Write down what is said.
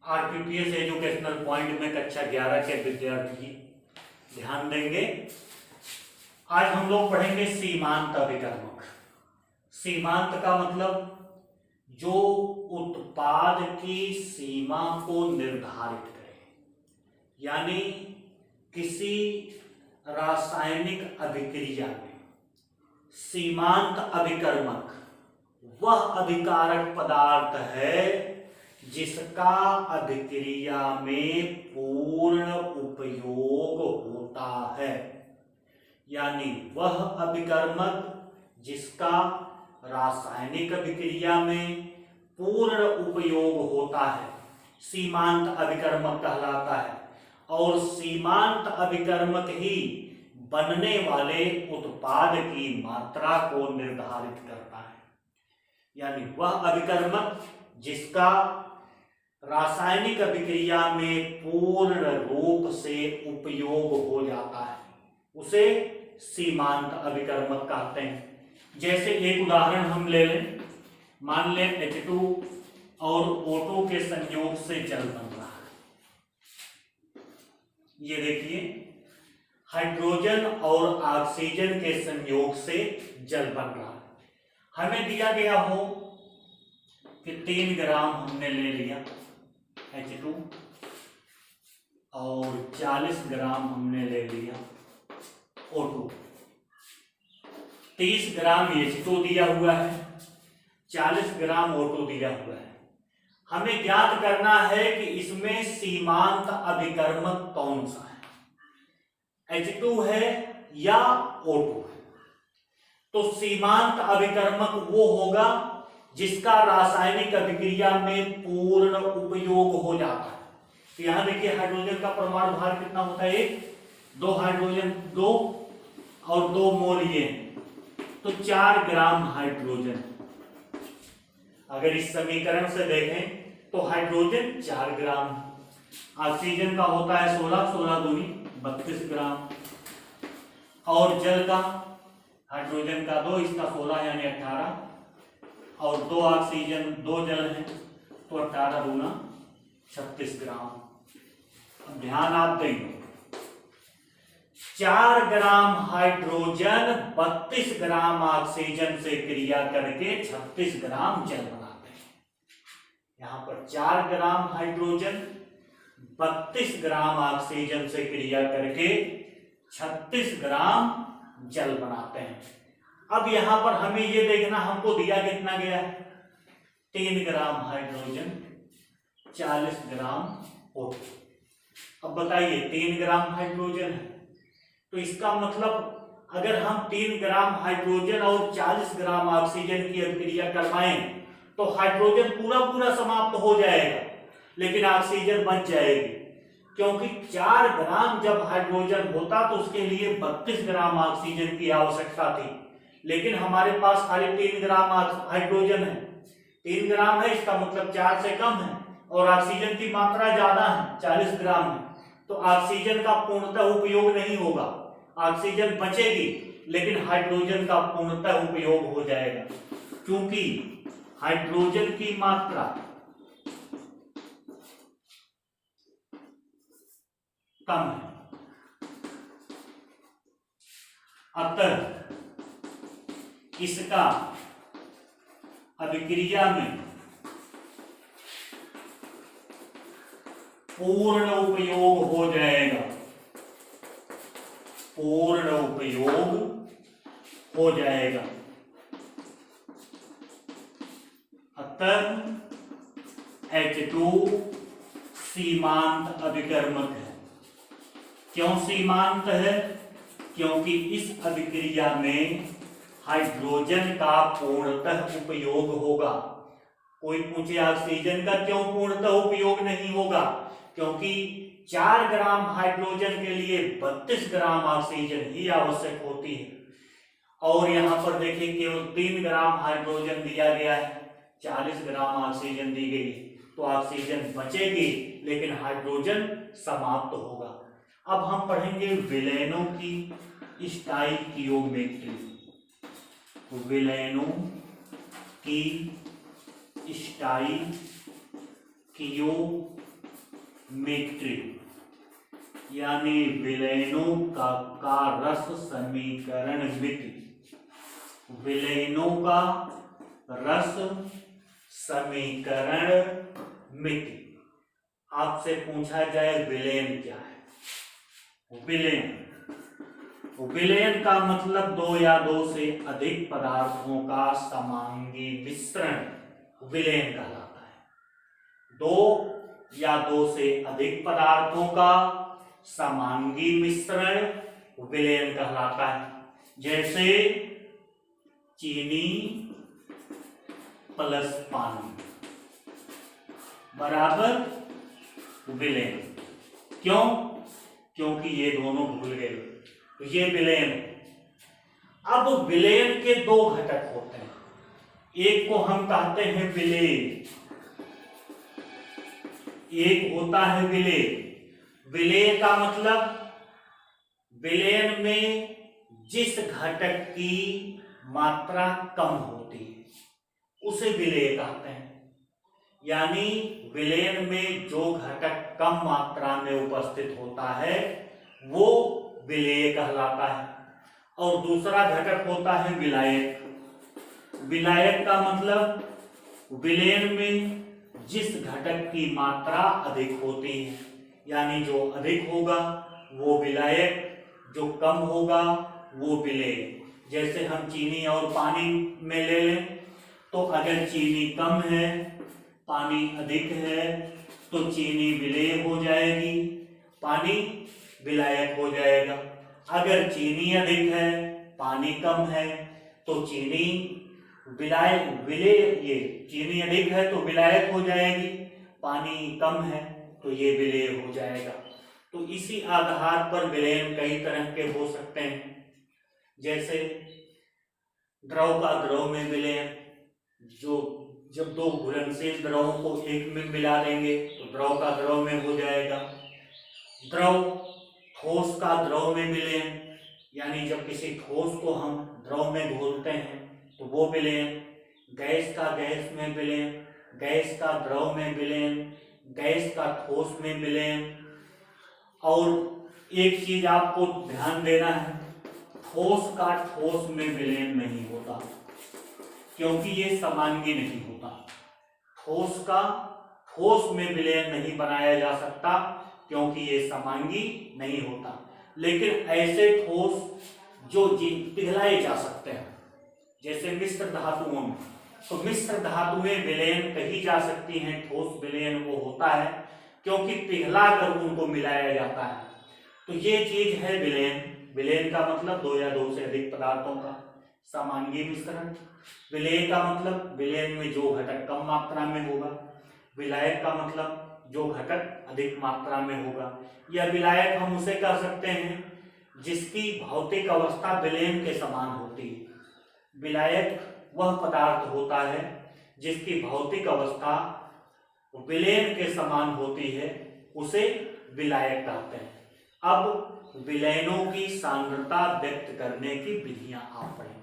आरपीपीएस educational point में कक्षा 11 के विद्यार्थी ध्यान देंगे। आज हम लोग पढ़ेंगे सीमांत अभिकर्मक। सीमांत का मतलब जो उत्पाद की सीमा को निर्धारित करे, यानी किसी रासायनिक अभिक्रिया में सीमांत अभिकर्मक वह अभिकारक पदार्थ है जिसका अभिक्रिया में पूर्ण उपयोग होता है, यानी वह अभिकर्मक जिसका रासायनिक अभिक्रिया में पूर्ण उपयोग होता है सीमांत अभिकर्मक कहलाता है। और सीमांत अभिकर्मक ही बनने वाले उत्पाद की मात्रा को निर्धारित करता है, यानी वह अभिकर्मक जिसका रासायनिक अभिक्रिया में पूर्ण रूप से उपयोग हो जाता है उसे सीमांत अभिकर्मक कहते हैं। जैसे एक उदाहरण हम ले लें, मान लें H2 और O2 के संयोग से जल बन रहा है। ये देखिए, हाइड्रोजन और ऑक्सीजन के संयोग से जल बन रहा है। हमें दिया गया हो कि 3 ग्राम हमने ले लिया H2 और 40 ग्राम हमने ले लिया O2। 30 ग्राम H2 दिया हुआ है, 40 ग्राम O2 दिया हुआ है। हमें ज्ञात करना है कि इसमें सीमांत अभिकर्मक कौन सा है, H2 है या O2 है। तो सीमांत अभिकर्मक वो होगा जिसका रासायनिक अभिक्रिया में पूर्ण उपयोग हो जाता है। तो यहां देखिए, हाइड्रोजन का परमाणु भार कितना होता है, 2 हाइड्रोजन 2 और 2 मोल ये, तो 4 ग्राम हाइड्रोजन। अगर इस समीकरण से देखें तो हाइड्रोजन 4 ग्राम, ऑक्सीजन का होता है 16, 16 दूनी 32 ग्राम, और जल का हाइड्रोजन का 2, इसका 16 यानी 18, और 2 ऑक्सीजन 2 जल है तो 18 दूना 36 ग्राम। अब ध्यान आप देंगे, 4 ग्राम हाइड्रोजन 32 ग्राम ऑक्सीजन से क्रिया करके 36 ग्राम जल बनाते हैं। यहां पर 4 ग्राम हाइड्रोजन 32 ग्राम ऑक्सीजन से क्रिया करके 36 ग्राम जल बनाते हैं। अब यहां पर हमें यह देखना, हमको दिया कितना गया है, 3 ग्राम हाइड्रोजन 40 ग्राम O2। अब बताइए, 3 ग्राम हाइड्रोजन है तो इसका मतलब अगर हम 3 ग्राम हाइड्रोजन और 40 ग्राम ऑक्सीजन की अभिक्रिया करवाएं तो हाइड्रोजन पूरा पूरा समाप्त हो जाएगा, लेकिन ऑक्सीजन बच जाएगी, क्योंकि 4 ग्राम जब हाइड्रोजन होता तो उसके लिए 32 ग्राम ऑक्सीजन की आवश्यकता थी, लेकिन हमारे पास खाली 3 ग्राम हाइड्रोजन है। 3 ग्राम है, इसका मतलब 4 से कम है, और ऑक्सीजन की मात्रा ज्यादा है, 40 ग्राम है, तो ऑक्सीजन का पूर्णतः उपयोग नहीं होगा। ऑक्सीजन बचेगी लेकिन हाइड्रोजन का पूर्णतः उपयोग हो जाएगा, क्योंकि हाइड्रोजन की मात्रा कम है। अतः इसका अभिक्रिया में पूर्ण उपयोग हो जाएगा, पूर्ण उपयोग हो जाएगा। अतः H2 सीमांत अभिकर्मक है। क्यों सीमांत है? क्योंकि इस अभिक्रिया में हाइड्रोजन का पूर्णतः उपयोग होगा। कोई पूछे ऑक्सीजन का क्यों पूर्णतः उपयोग नहीं होगा? क्योंकि 4 ग्राम हाइड्रोजन के लिए 32 ग्राम ऑक्सीजन ही आवश्यक होती है, और यहां पर देखिए केवल 3 ग्राम हाइड्रोजन दिया गया है, 40 ग्राम ऑक्सीजन दी गई, तो ऑक्सीजन बचेगी लेकिन हाइड्रोजन समाप्त होगा। अब हम पढ़ेंगे विलयनों की स्टाइकियोमेट्री। विलयनों की स्टाइकियोमेट्री। मिट्टी, यानी विलयनों का रस समीकरण मिट्टी। विलयनों का रस समीकरण मिट्टी। आपसे पूछा जाए विलयन क्या है? विलयन का मतलब दो या दो से अधिक पदार्थों का समांगी मिश्रण विलयन कहलाता है। दो या दो से अधिक पदार्थों का समांगी मिश्रण विलयन कहलाता है। जैसे चीनी प्लस पानी बराबर विलयन। क्यों? क्योंकि ये दोनों घुल गए, तो ये विलयन। अब विलयन के दो घटक होते हैं, एक को हम कहते हैं विलेय, एक होता है विलेय। विलेय का मतलब विलयन में जिस घटक की मात्रा कम होती है उसे विलेय कहते हैं। यानी विलयन में जो घटक कम मात्रा में उपस्थित होता है वो विलेय कहलाता है। और दूसरा घटक होता है विलायक। विलायक का मतलब विलयन में जिस घटक की मात्रा अधिक होती है, यानी जो अधिक होगा वो विलायक, जो कम होगा वो विलेय। जैसे हम चीनी और पानी में ले लें, तो अगर चीनी कम है पानी अधिक है तो चीनी विलेय हो जाएगी, पानी विलायक हो जाएगा। अगर चीनी अधिक है पानी कम है तो चीनी ये चीनी अधिक है तो विलायक हो जाएगी, पानी कम है तो ये विलेय हो जाएगा। तो इसी आधार पर विलयन कई तरह के हो सकते हैं। जैसे द्रव का द्रव में विलयन, जो जब दो घुलनशील द्रवों को एक में मिला देंगे तो द्रव का द्रव में हो जाएगा। द्रव ठोस का द्रव में विलयन, यानी जब किसी ठोस को हम द्रव में घोलते हैं तो वो विलयन। गैस का गैस में विलयन, गैस का द्रव में विलयन, गैस का ठोस में विलयन। और एक चीज आपको ध्यान देना है, ठोस का ठोस में विलयन नहीं होता, क्योंकि ये समांगी नहीं होता। ठोस का ठोस में विलयन नहीं बनाया जा सकता क्योंकि ये समांगी नहीं होता। लेकिन ऐसे ठोस जो पिघलाए जा सकते हैं, जैसे मिश्र धातुओं में, तो मिश्र धातुएं विलयन कही जा सकती हैं। ठोस विलयन वो होता है क्योंकि पिघला कर उनको मिलाया जाता है। तो ये चीज है विलयन। विलयन का मतलब दो या दो से अधिक पदार्थों का समांगी मिश्रण। विलेय का मतलब विलयन में जो घटक कम मात्रा में होगा। विलायक का मतलब जो घटक अधिक मात्रा में होगा। या विलायक हम उसे कह सकते हैं जिसकी भौतिक अवस्था विलयन के समान होती है। विलायक वह पदार्थ होता है जिसकी भौतिक अवस्था विलयन के समान होती है, उसे विलायक कहते हैं। अब विलयनों की सांद्रता व्यक्त करने की विधियां आप पढ़ेंगे।